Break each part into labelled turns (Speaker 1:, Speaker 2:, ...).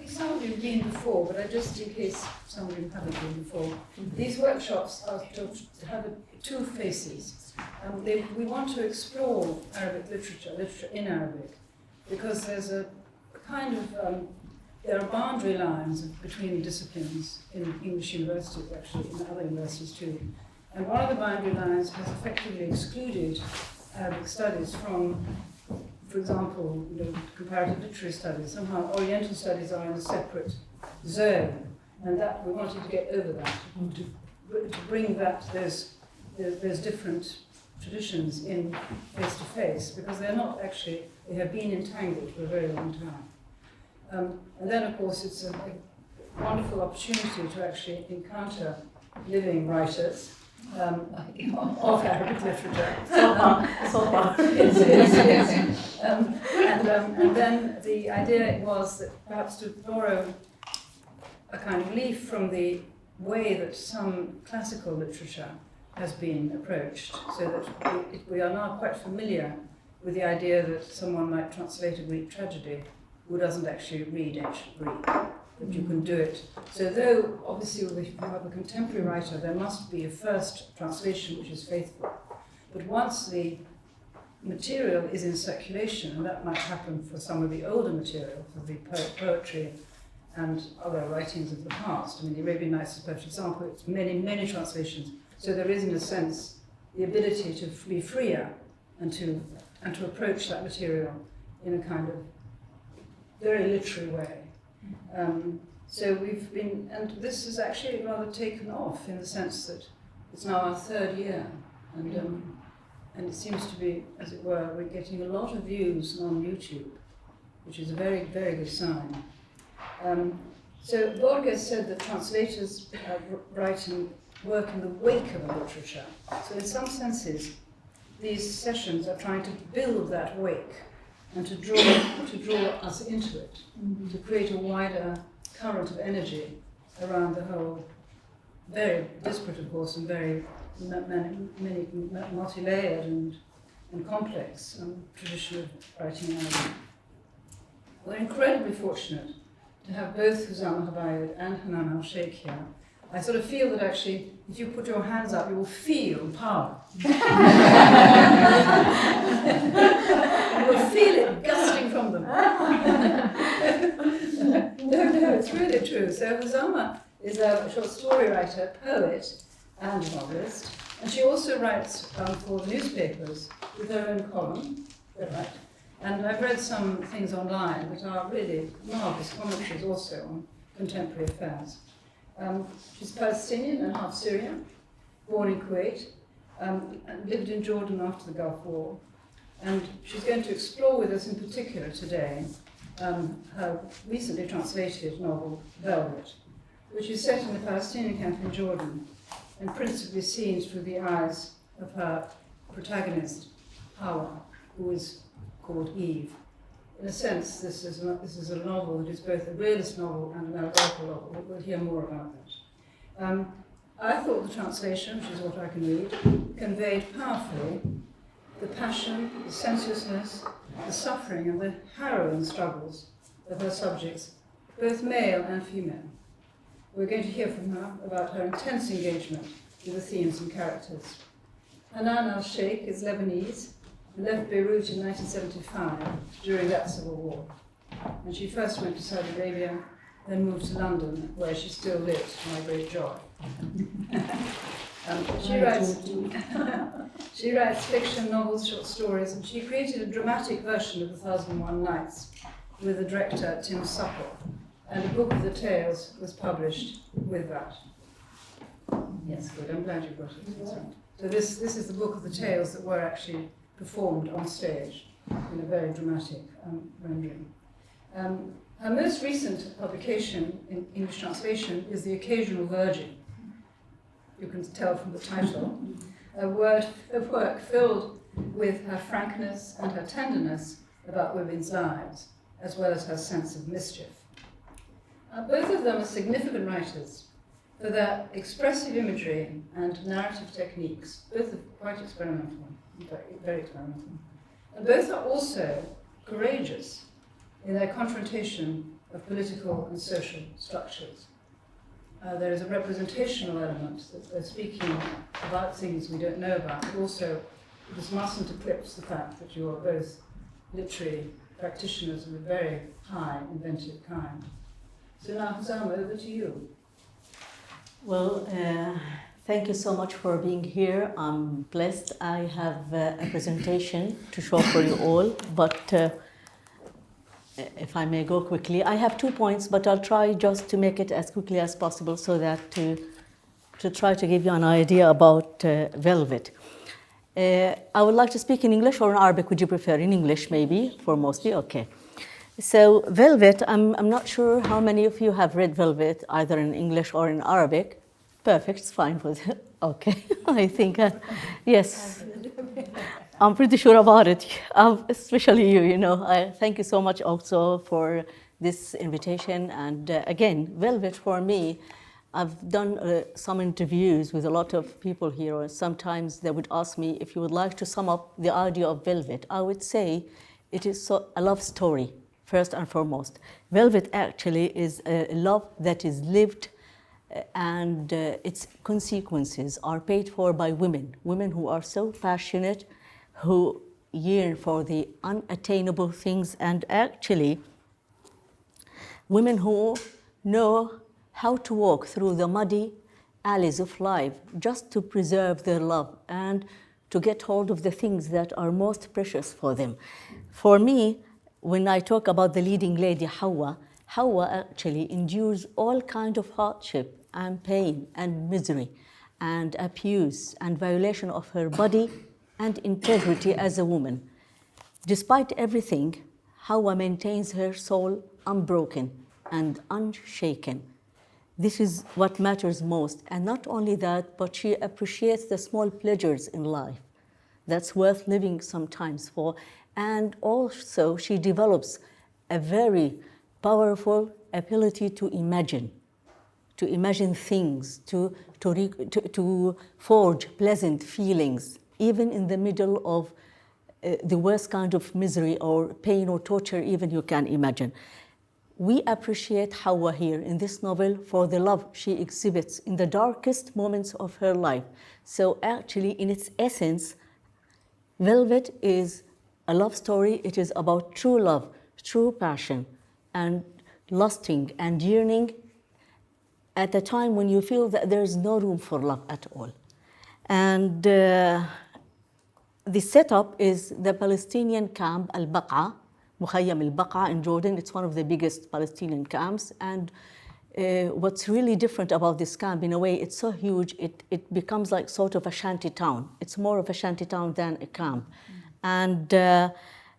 Speaker 1: think some of you have been before, but just in case some of you haven't been before, these workshops are to have two faces. We want to explore Arabic literature in Arabic, because there's a kind of, there are boundary lines between disciplines in English universities, actually, in other universities too. And one of the boundary lines has effectively excluded Arabic studies from, for example, comparative literary studies. Somehow Oriental studies are in a separate zone, and that we wanted to get over that, to bring that there's different traditions in face to face, because they're not actually, they have been entangled for a very long time. And then, of course, it's a wonderful opportunity to actually encounter living writers of Arabic literature. And then the idea was that perhaps to borrow a kind of leaf from the way that some classical literature has been approached, so that we are now quite familiar with the idea that someone might translate a Greek tragedy who doesn't actually read ancient Greek, that you can do it. So though, obviously, if you have a contemporary writer, there must be a first translation which is faithful. But once the material is in circulation, and that might happen for some of the older material, for the poetry and other writings of the past. I mean, the Arabian Nights is a perfect example. It's many, many translations. So there is, in a sense, the ability to be freer and to approach that material in a kind of very literary way. So we've been, and this has actually rather taken off in the sense that it's now our third year, and it seems to be, as it were, we're getting a lot of views on YouTube, which is a very, very good sign. So Borges said that translators write and work in the wake of a literature. So in some senses, these sessions are trying to build that wake and to draw us into it, to create a wider current of energy around the whole, very disparate, of course, and very many multi-layered and complex tradition of writing in Arabic. We're incredibly fortunate to have both Huzama Habayeb and Hanan al-Shaykh here. I sort of feel that actually, if you put your hands up, you will feel power. You will feel it gusting from them. No, it's really true. So Huzama is a short story writer, poet, and novelist. And she also writes for the newspapers with her own column. Is that right? And I've read some things online that are really marvelous commentaries also on contemporary affairs. She's Palestinian and half Syrian, born in Kuwait, and lived in Jordan after the Gulf War. And she's going to explore with us in particular today her recently translated novel, Velvet, which is set in the Palestinian camp in Jordan and principally seen through the eyes of her protagonist, Hawa, who is called Eve. In a sense, this is a novel that is both a realist novel and an allegorical novel. We'll hear more about that. I thought the translation, which is what I can read, conveyed powerfully the passion, the sensuousness, the suffering and the harrowing struggles of her subjects, both male and female. We're going to hear from her about her intense engagement with the themes and characters. Hanan al-Shaykh is Lebanese, left Beirut in 1975 during that civil war. And she first went to Saudi Arabia, then moved to London, where she still lives, to my great joy. She writes fiction, novels, short stories, and she created a dramatic version of The 1001 Nights with the director Tim Supple, and a book of the tales was published with that. Yes, good, I'm glad you brought it. So this is the book of the tales that were actually performed on stage in a very dramatic rendering. Her most recent publication in English translation is The Occasional Virgin. You can tell from the title. A work filled with her frankness and her tenderness about women's lives, as well as her sense of mischief. Both of them are significant writers for their expressive imagery and narrative techniques. Both are quite experimental. Very experimental. And both are also courageous in their confrontation of political and social structures. There is a representational element that they're speaking about things we don't know about, but also this mustn't eclipse the fact that you are both literary practitioners of a very high inventive kind. So now, Huzama, over to you.
Speaker 2: Well, thank you so much for being here. I'm blessed. I have a presentation to show for you all, but if I may go quickly, I have 2 points, but I'll try just to make it as quickly as possible so that to try to give you an idea about velvet. I would like to speak in English or in Arabic. Would you prefer in English, maybe, for mostly? Okay. So velvet, I'm not sure how many of you have read velvet, either in English or in Arabic. Perfect, it's fine with it. Okay, I think, yes. I'm pretty sure about it, especially you, you know. Thank you so much also for this invitation. And again, velvet for me, I've done some interviews with a lot of people here, and sometimes they would ask me if you would like to sum up the idea of velvet. I would say it is a love story, first and foremost. Velvet actually is a love that is lived, and its consequences are paid for by women who are so passionate, who yearn for the unattainable things, and actually women who know how to walk through the muddy alleys of life just to preserve their love and to get hold of the things that are most precious for them. For me, when I talk about the leading lady, Hawa actually endures all kinds of hardship and pain and misery and abuse and violation of her body and integrity as a woman. Despite everything, Hawa maintains her soul unbroken and unshaken. This is what matters most. And not only that, but she appreciates the small pleasures in life that's worth living sometimes for. And also she develops a very powerful ability to imagine things, to forge pleasant feelings, even in the middle of the worst kind of misery or pain or torture even you can imagine. We appreciate Hawa here in this novel for the love she exhibits in the darkest moments of her life. So actually, in its essence, Velvet is a love story. It is about true love, true passion, and lusting and yearning at a time when you feel that there is no room for love at all. And the setup is the Palestinian camp al-Baqa, Mukhayyam al-Baqa in Jordan. It's one of the biggest Palestinian camps. And what's really different about this camp, in a way, it's so huge, it becomes like sort of a shanty town. It's more of a shanty town than a camp. And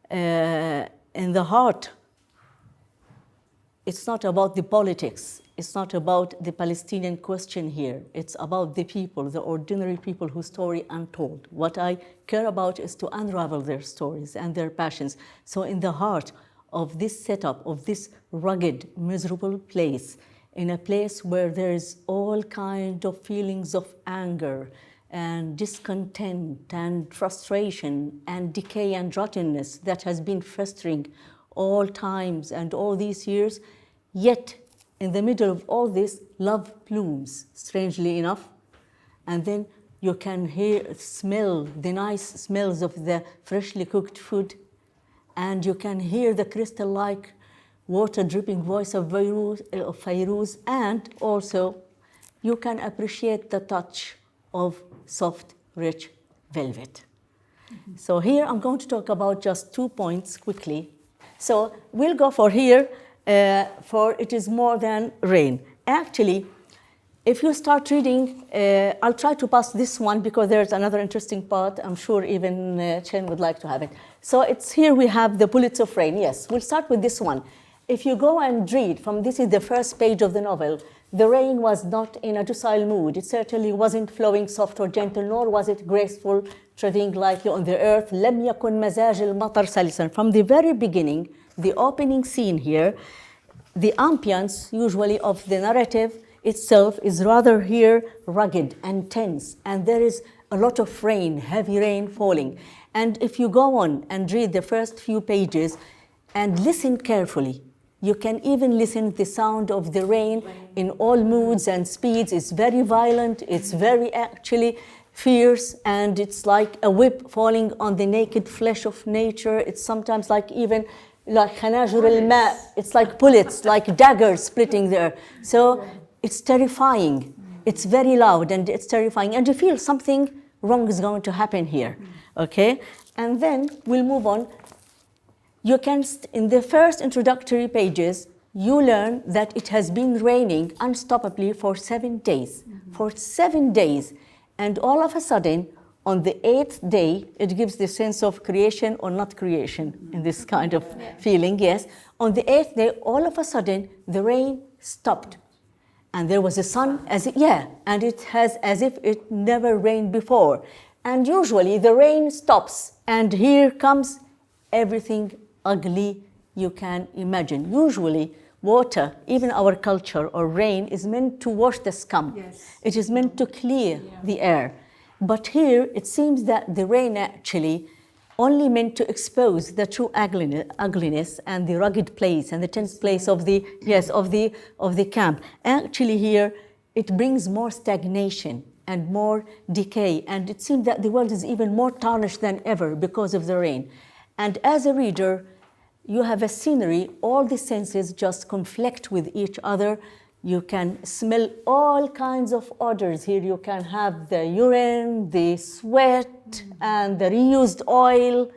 Speaker 2: in the heart, it's not about the politics. It's not about the Palestinian question here. It's about the people, the ordinary people whose story untold. What I care about is to unravel their stories and their passions. So in the heart of this setup, of this rugged, miserable place, in a place where there is all kind of feelings of anger and discontent and frustration and decay and rottenness that has been festering all times and all these years, yet in the middle of all this, love blooms, strangely enough. And then you can smell the nice smells of the freshly cooked food, and you can hear the crystal-like water-dripping voice of Fairuz, and also you can appreciate the touch of soft, rich velvet. So here I'm going to talk about just 2 points quickly. So we'll go for here, for it is more than rain. Actually, if you start reading, I'll try to pass this one because there's another interesting part. I'm sure even Chen would like to have it. So it's here we have the bullets of rain. Yes, we'll start with this one. If you go and read from, this is the first page of the novel, the rain was not in a docile mood. It certainly wasn't flowing soft or gentle, nor was it graceful, treading lightly on the earth. لم يكن مزاج المطر سلسا. From the very beginning, the opening scene here, the ambience usually of the narrative itself is rather here rugged and tense, and there is a lot of rain, heavy rain falling. And if you go on and read the first few pages and listen carefully, You can even listen to the sound of the rain in all moods and speeds. It's very violent, it's very actually fierce, and it's like a whip falling on the naked flesh of nature. It's sometimes like even like khanajur al-ma, it's like bullets, like daggers splitting there. So it's terrifying. It's very loud and it's terrifying. And you feel something wrong is going to happen here, okay? And then we'll move on. You can, in the first introductory pages, you learn that it has been raining unstoppably for 7 days. For 7 days. And all of a sudden, on the 8th day, it gives the sense of creation or not creation in this kind of feeling, yes. On the 8th day, all of a sudden, the rain stopped. And there was a sun, and it has as if it never rained before. And usually the rain stops, and here comes everything ugly you can imagine. Usually water, even our culture, or rain is meant to wash the scum.
Speaker 3: Yes.
Speaker 2: It is meant to clear the air. But here it seems that the rain actually only meant to expose the true ugliness and the rugged place and the tense place of the camp. Actually here it brings more stagnation and more decay, and it seems that the world is even more tarnished than ever because of the rain. And as a reader, you have a scenery, all the senses just conflict with each other. You can smell all kinds of odors. Here you can have the urine, the sweat, and the reused oil.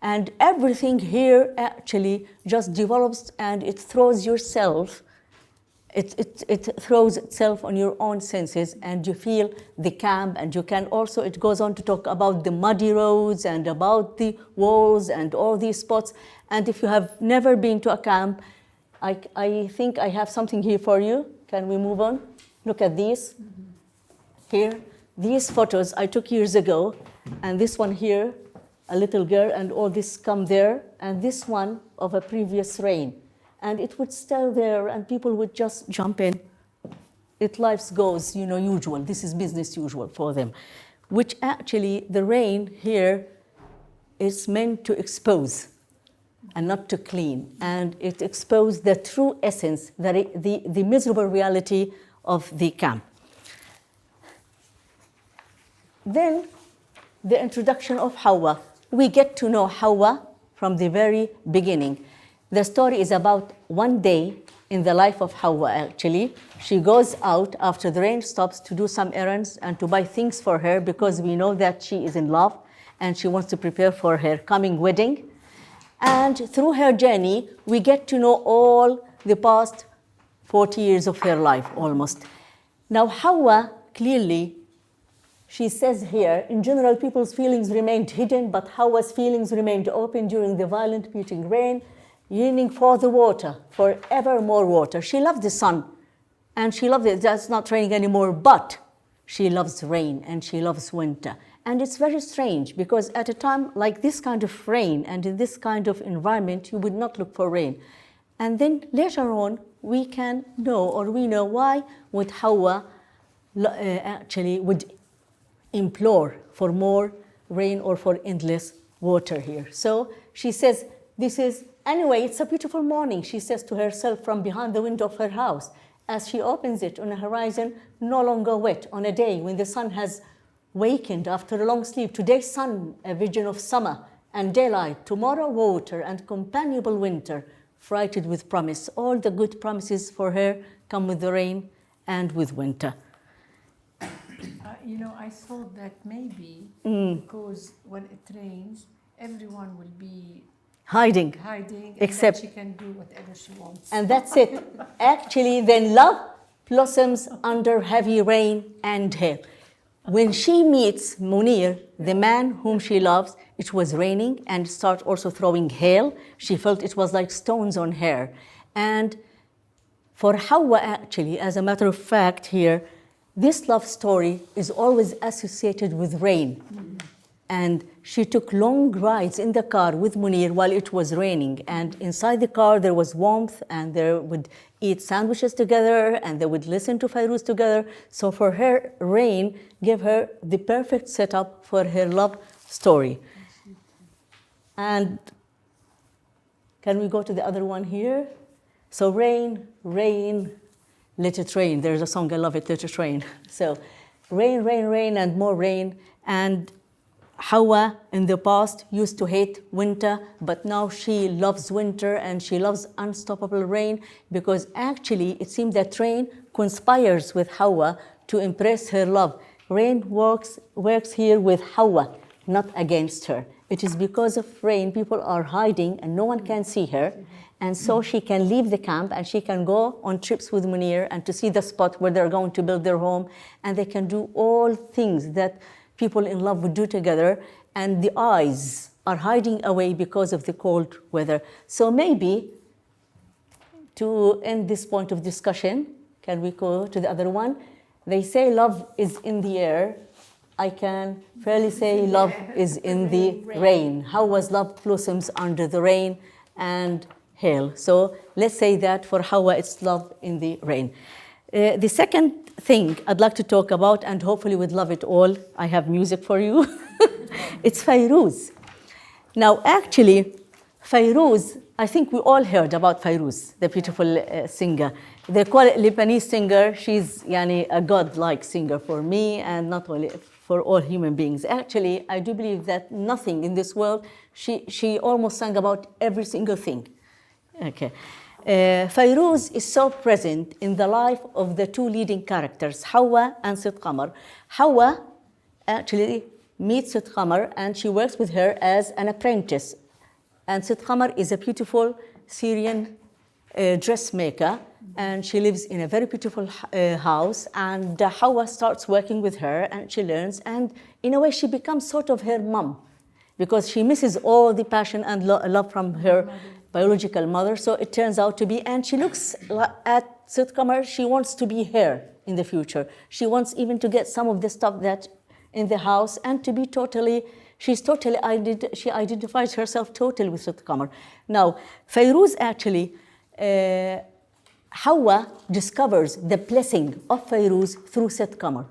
Speaker 2: And everything here actually just develops, and it throws yourself, it throws itself on your own senses, and you feel the camp. And you can also, it goes on to talk about the muddy roads and about the walls and all these spots. And if you have never been to a camp, I think I have something here for you. Can we move on? Look at these. Here, these photos I took years ago, and this one here, a little girl, and all this come there, and this one of a previous rain. And it would stay there, and people would just jump in. Life goes, usual. This is business usual for them, which actually the rain here is meant to expose and not to clean. And it exposed the true essence, the miserable reality of the camp. Then the introduction of Hawa. We get to know Hawa from the very beginning. The story is about one day in the life of Hawa, actually. She goes out after the rain stops to do some errands and to buy things for her, because we know that she is in love and she wants to prepare for her coming wedding. And through her journey, we get to know all the past 40 years of her life, almost. Now, Hawa, clearly, she says here, in general, people's feelings remained hidden, but Hawa's feelings remained open during the violent beating rain, yearning for the water, for ever more water. She loved the sun, and she loved it. That's not raining anymore, but she loves rain, and she loves winter. And it's very strange, because at a time like this kind of rain and in this kind of environment, you would not look for rain. And then later on, we know why would Hawa actually would implore for more rain or for endless water here. So she says, anyway, it's a beautiful morning, she says to herself from behind the window of her house, as she opens it on a horizon no longer wet, on a day when the sun has wakened after a long sleep. Today's sun, a vision of summer and daylight. Tomorrow, water and companionable winter, freighted with promise. All the good promises for her come with the rain and with winter.
Speaker 3: I thought that maybe because when it rains, everyone will be
Speaker 2: hiding,
Speaker 3: except she can do whatever she wants.
Speaker 2: And that's it. Actually, then love blossoms under heavy rain and hail. When she meets Munir, the man whom she loves, it was raining and started also throwing hail. She felt it was like stones on her. And for Hawa, actually, as a matter of fact here, this love story is always associated with rain. Mm-hmm. And she took long rides in the car with Munir while it was raining. And inside the car, there was warmth, and they would eat sandwiches together, and they would listen to Fairuz together. So for her, rain gave her the perfect setup for her love story. And can we go to the other one here? So rain, rain, let it rain. There's a song, I love it, let it rain. So rain, rain, rain, and more rain. And Hawa in the past used to hate winter, but now she loves winter and she loves unstoppable rain, because actually it seems that rain conspires with Hawa to impress her love. Rain works here with Hawa, not against her. It is because of rain people are hiding and no one can see her. And so she can leave the camp and she can go on trips with Munir and to see the spot where they're going to build their home. And they can do all things that people in love would do together. And the eyes are hiding away because of the cold weather. So maybe to end this point of discussion, can we go to the other one? They say love is in the air. I can fairly say love is in the rain. How was love blossoms under the rain and hail? So let's say that for Hawa, it's love in the rain. The second thing I'd like to talk about, and hopefully we'd love it all, I have music for you, it's Fairuz. Now, actually, Fairuz, I think we all heard about Fairuz, the beautiful singer. They call it Lebanese singer. She's a god-like singer for me, and not only for all human beings. Actually, I do believe that nothing in this world, she almost sang about every single thing. Okay. Fairuz is so present in the life of the two leading characters, Hawa and Sid Qamar. Hawa actually meets Sid Qamar and she works with her as an apprentice. And Sid Qamar is a beautiful Syrian dressmaker, and she lives in a very beautiful house. And Hawa starts working with her and she learns, and in a way she becomes sort of her mom, because she misses all the passion and love from her biological mother. So it turns out to be, and she looks at Sid Qamar, she wants to be her in the future. She wants even to get some of the stuff that in the house and to be totally, she identifies herself totally with Sid Qamar. Now, Fairuz actually, Hawa discovers the blessing of Fairuz through Sid Qamar.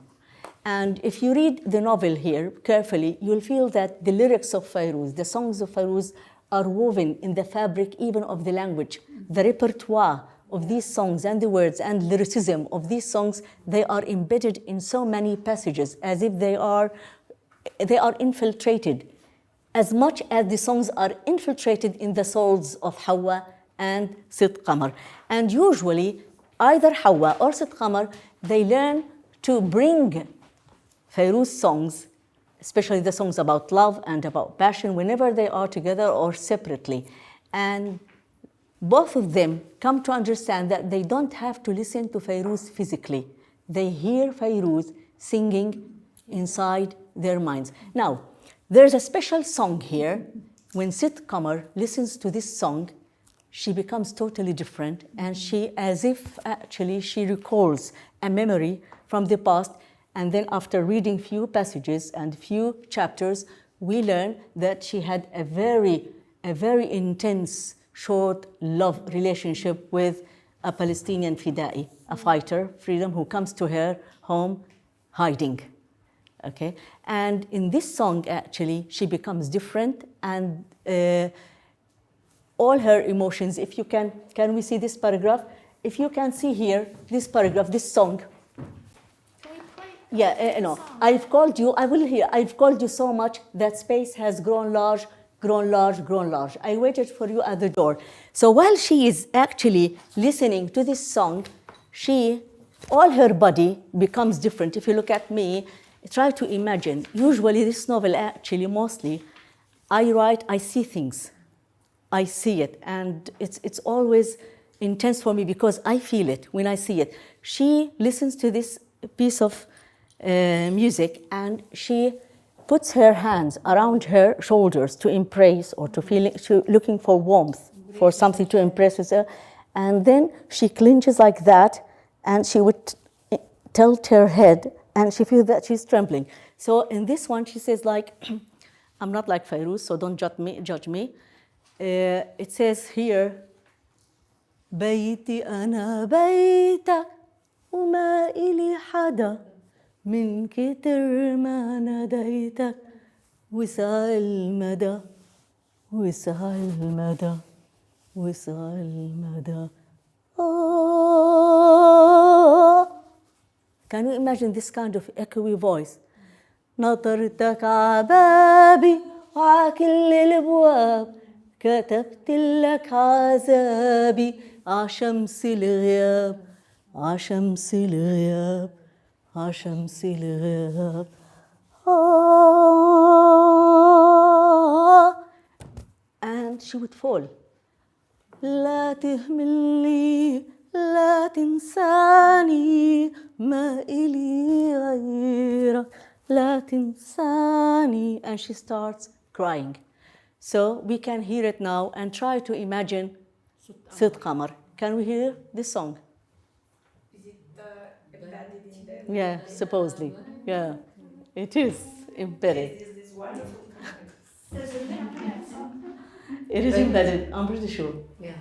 Speaker 2: And if you read the novel here carefully, you'll feel that the lyrics of Fairuz, the songs of Fairuz, are woven in the fabric even of the language. The repertoire of these songs and the words and lyricism of these songs, they are embedded in so many passages as if they are infiltrated, as much as the songs are infiltrated in the souls of Hawa and Sid Qamar. And usually, either Hawa or Sid Qamar, they learn to bring Fairuz songs, especially the songs about love and about passion, whenever they are together or separately. And both of them come to understand that they don't have to listen to Fairuz physically. They hear Fairuz singing inside their minds. Now, there's a special song here. When Sid Qamar listens to this song, she becomes totally different, and she, as if actually she recalls a memory from the past. And then after reading few passages and few chapters, we learn that she had a very intense, short love relationship with a Palestinian Fida'i, a fighter, freedom, who comes to her home hiding. Okay? And in this song, actually, she becomes different, and all her emotions, if you can we see this paragraph? If you can see here, this paragraph, this song. Yeah, no, I've called you so much that space has grown large, grown large, grown large. I waited for you at the door. So while she is actually listening to this song, all her body becomes different. If you look at me, try to imagine. Usually this novel, actually, mostly, I see things. I see it, and it's always intense for me because I feel it when I see it. She listens to this piece of music, and she puts her hands around her shoulders to embrace or to looking for warmth, for something to impress her. And then she clinches like that, and she would tilt her head, and she feels that she's trembling. So in this one, she says, like, I'm not like Fairuz, so don't judge me. It says here, بيتي أنا بيتك وما إلي حدا من كتر ما ناديتك وسع المدى وسع المدى وسع المدى Can you imagine this kind of echoey voice? نطرتك عبابي وعكل الابواب كتبت لك عذابي عشمس الغياب عشمس الغياب عشمس الغياب. And she would fall. لا تهملني لا تنساني ما إلي غيرك لا تنساني. And she starts crying. So we can hear it now and try to imagine صوت قمر. Can we hear this song?
Speaker 3: Is it embedded in there?
Speaker 2: Yeah, supposedly. Yeah, it is embedded.
Speaker 3: This wonderful.
Speaker 2: It is embedded, I'm pretty sure.
Speaker 4: Yeah.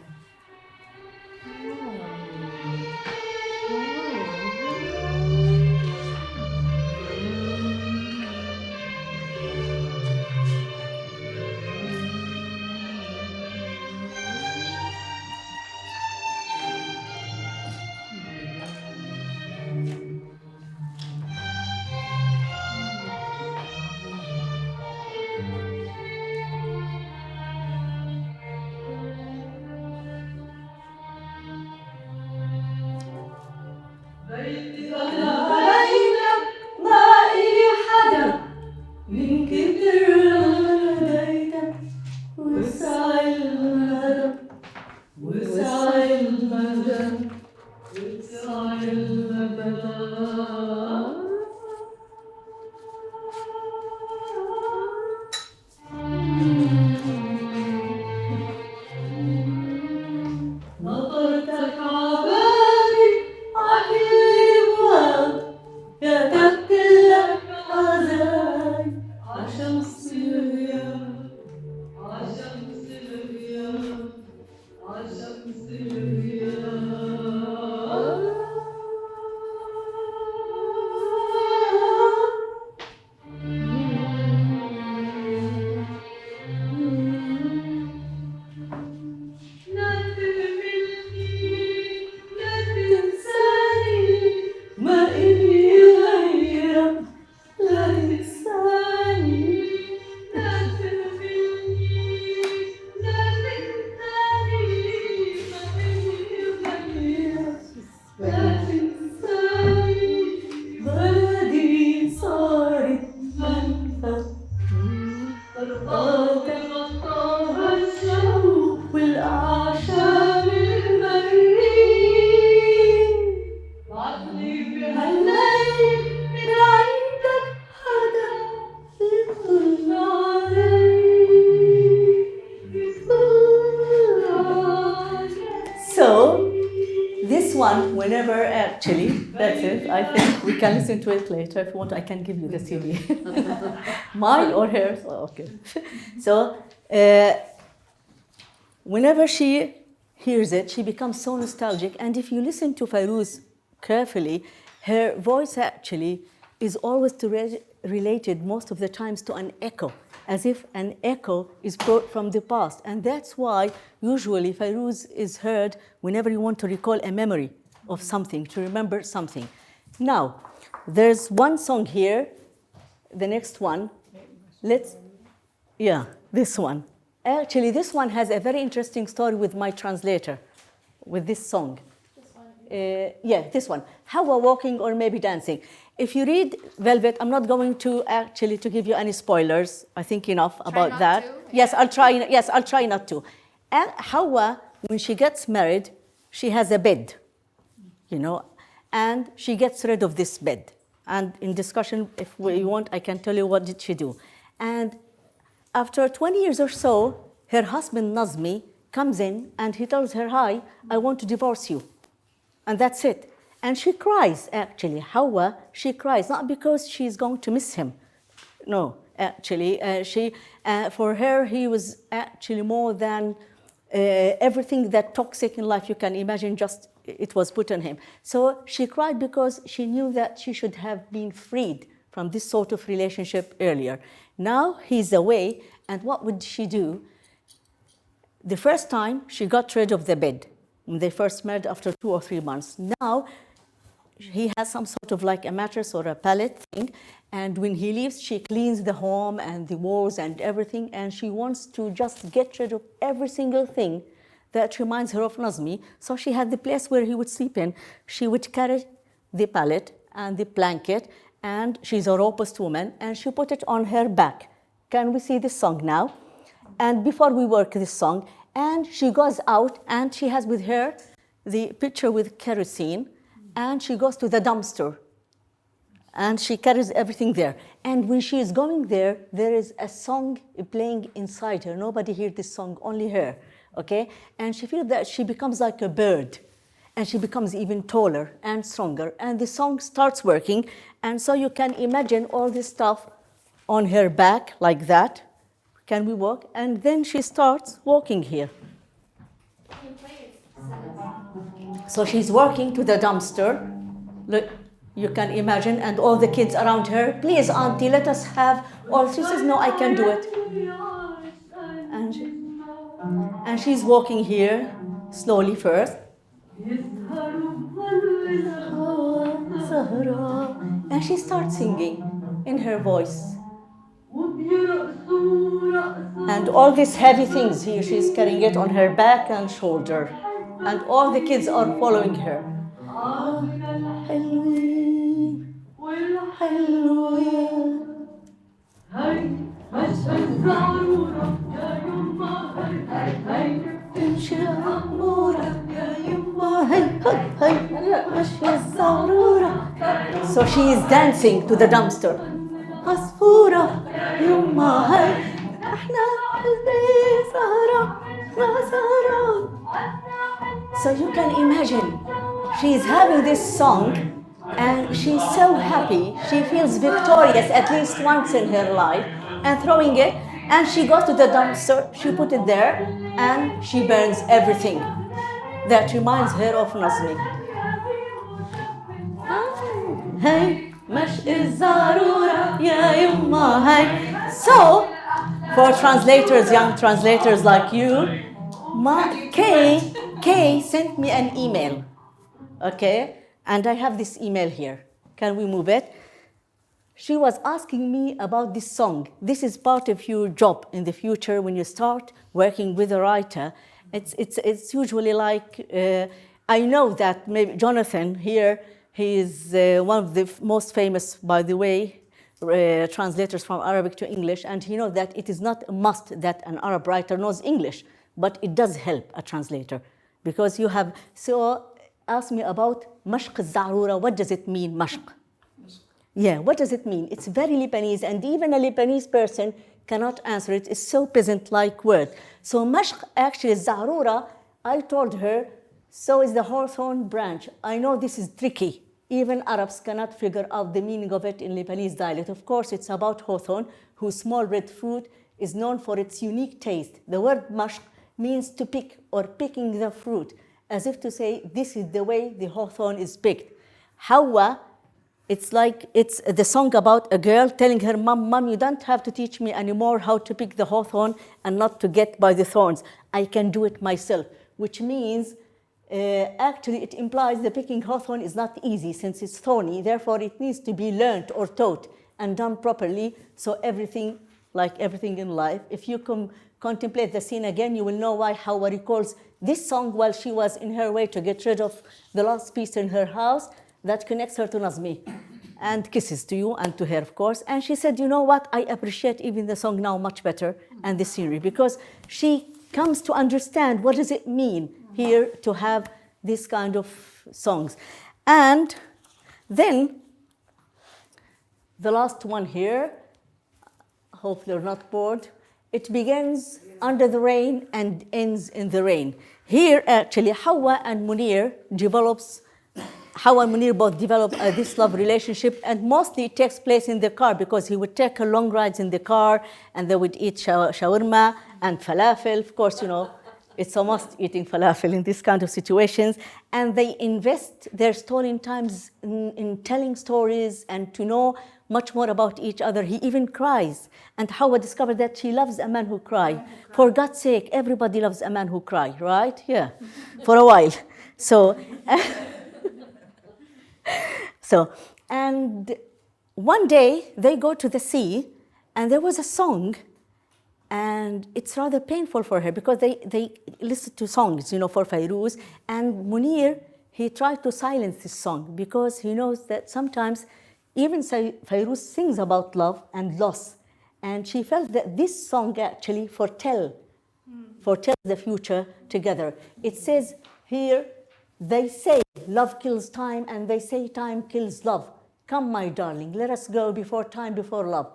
Speaker 2: Whenever actually, that's it. I think we can listen to it later. If you want, I can give you the CD. Mine or hers? Oh, okay. So, whenever she hears it, she becomes so nostalgic. And if you listen to Fairuz carefully, her voice actually is always related most of the times to an echo, as if an echo is brought from the past. And that's why usually Fairuz is heard whenever you want to recall a memory of something, to remember something. Now, there's one song here, the next one. This one. Actually, this one has a very interesting story with my translator, with this song. This one. Hawa walking or maybe dancing. If you read Velvet, I'm not going to actually to give you any spoilers. I think enough about that. Yes, I'll try. Yes, I'll try not to. And Hawa, when she gets married, she has a bed, and she gets rid of this bed. And in discussion, if you want, I can tell you what did she do. And after 20 years or so, her husband Nazmi comes in and he tells her, "Hi, I want to divorce you." And that's it. And she cries, actually. Hawa, she cries, not because she's going to miss him. No, actually, for her, he was actually more than everything that toxic in life you can imagine, just it was put on him. So she cried because she knew that she should have been freed from this sort of relationship earlier. Now he's away, and what would she do? The first time, she got rid of the bed. When they first met after 2 or 3 months. Now, he has some sort of like a mattress or a pallet thing, and when he leaves, she cleans the home and the walls and everything, and she wants to just get rid of every single thing that reminds her of Nazmi. So she had the place where he would sleep in. She would carry the pallet and the blanket, and she's a robust woman, and she put it on her back. Can we see this song now? And before we work this song, and she goes out, and she has with her the pitcher with kerosene, and she goes to the dumpster, and she carries everything there. And when she is going there, there is a song playing inside her. Nobody hears this song, only her, okay? And she feels that she becomes like a bird, and she becomes even taller and stronger, and the song starts working. And so you can imagine all this stuff on her back like that. Can we walk? And then she starts walking here. So she's walking to the dumpster. Look, you can imagine, and all the kids around her, please, auntie, let us have all. She says, no, I can do it. And she's walking here, slowly first. And she starts singing in her voice. And all these heavy things here, she's carrying it on her back and shoulder. And all the kids are following her. So she is dancing to the dumpster. So you can imagine, she is having this song and she's so happy. She feels victorious at least once in her life, and throwing it, and she goes to the dumpster, she put it there, and she burns everything that reminds her of Nazmi. So, for translators, young translators like you, Kay sent me an email, okay? And I have this email here. Can we move it? She was asking me about this song. This is part of your job in the future when you start working with a writer. It's usually like, I know that maybe Jonathan here, he is one of the most famous, by the way, translators from Arabic to English, and he knows that it is not a must that an Arab writer knows English, but it does help a translator, because you have, so ask me about mashq al-zarura. What does it mean, mashq? Yeah, what does it mean? It's very Lebanese, and even a Lebanese person cannot answer it. It's so peasant-like word. So mashq, actually, zarura, I told her, so is the hawthorn branch. I know this is tricky. Even Arabs cannot figure out the meaning of it in Lebanese dialect. Of course, it's about hawthorn, whose small red fruit is known for its unique taste. The word mashq means to pick or picking the fruit, as if to say, this is the way the hawthorn is picked. Hawa, it's like, it's the song about a girl telling her mom, you don't have to teach me anymore how to pick the hawthorn and not to get by the thorns. I can do it myself, which means, actually it implies the picking hawthorn is not easy since it's thorny, therefore it needs to be learned or taught and done properly. So everything, like everything in life, if you contemplate the scene again, you will know why Hawa recalls this song while she was in her way to get rid of the last piece in her house that connects her to Nazmi, and kisses to you and to her, of course. And she said, you know what, I appreciate even the song now much better and the scenery, because she comes to understand what does it mean here to have this kind of songs. And then the last one here, hope they're not bored. It begins under the rain and ends in the rain. Here, actually, Hawa and Munir both develop this love relationship, and mostly it takes place in the car, because he would take her long rides in the car, and they would eat shawarma and falafel. Of course, you know, it's a must eating falafel in this kind of situations. And they invest their story times in telling stories and to know much more about each other. He even cries. And Hawa discovered that she loves a man who cries. For God's sake, everybody loves a man who cries, right? Yeah, for a while. So, So, and one day they go to the sea, and there was a song, and it's rather painful for her because they listen to songs, for Fairuz. And Munir, he tried to silence this song because he knows that sometimes even Fairuz sings about love and loss. And she felt that this song actually foretells the future together. It says here, they say love kills time, and they say time kills love. Come, my darling, let us go before time, before love.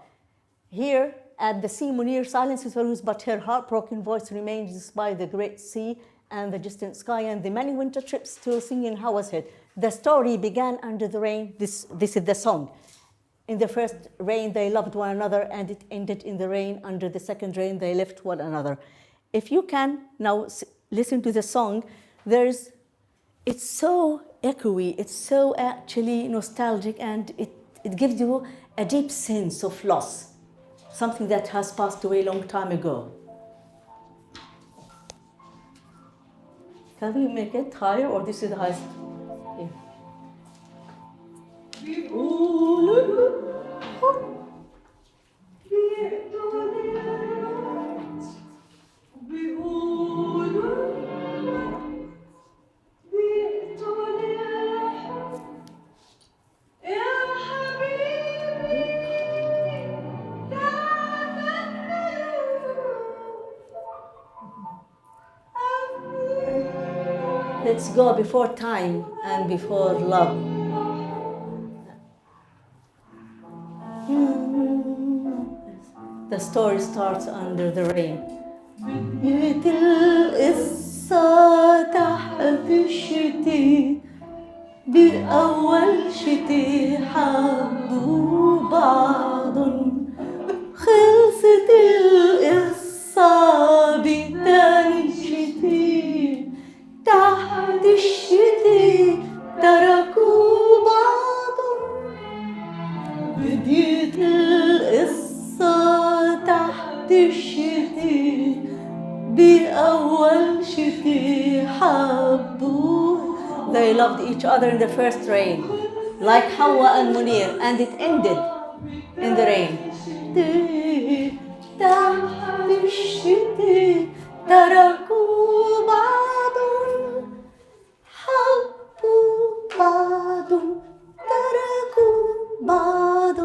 Speaker 2: Here at the sea, Munir silences Fairuz, but her heartbroken voice remains by the great sea and the distant sky and the many winter trips still singing Hawa's head. The story began under the rain. This is the song. In the first rain, they loved one another, and it ended in the rain. Under the second rain, they left one another. If you can now listen to the song, it's so echoey, it's so actually nostalgic, and it gives you a deep sense of loss, something that has passed away a long time ago. Can we make it higher, or this is the highest? Yeah. Let's go before time and before love. The story starts under the rain. بديت القصة تحت الشتي بأول شتي حبوا بعض خلصت القصة بتاني شتي تحت الشتي تركوا بعض بديت القصة تحت الشتي بأول شتي حبوا. They loved each other in the first rain, like Hawa and Munir, and it ended in the rain. تحت الشتي تركوا بعض حبوا بعض تركوا بعض.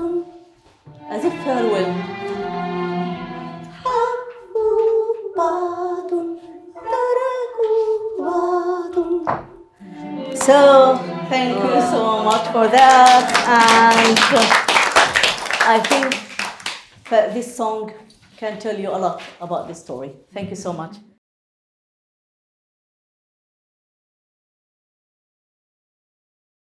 Speaker 2: As if farewell. حبوا بعض تركوا بعض. So, thank you so much for that, and I think that this song can tell you a lot about this story. Thank you so much.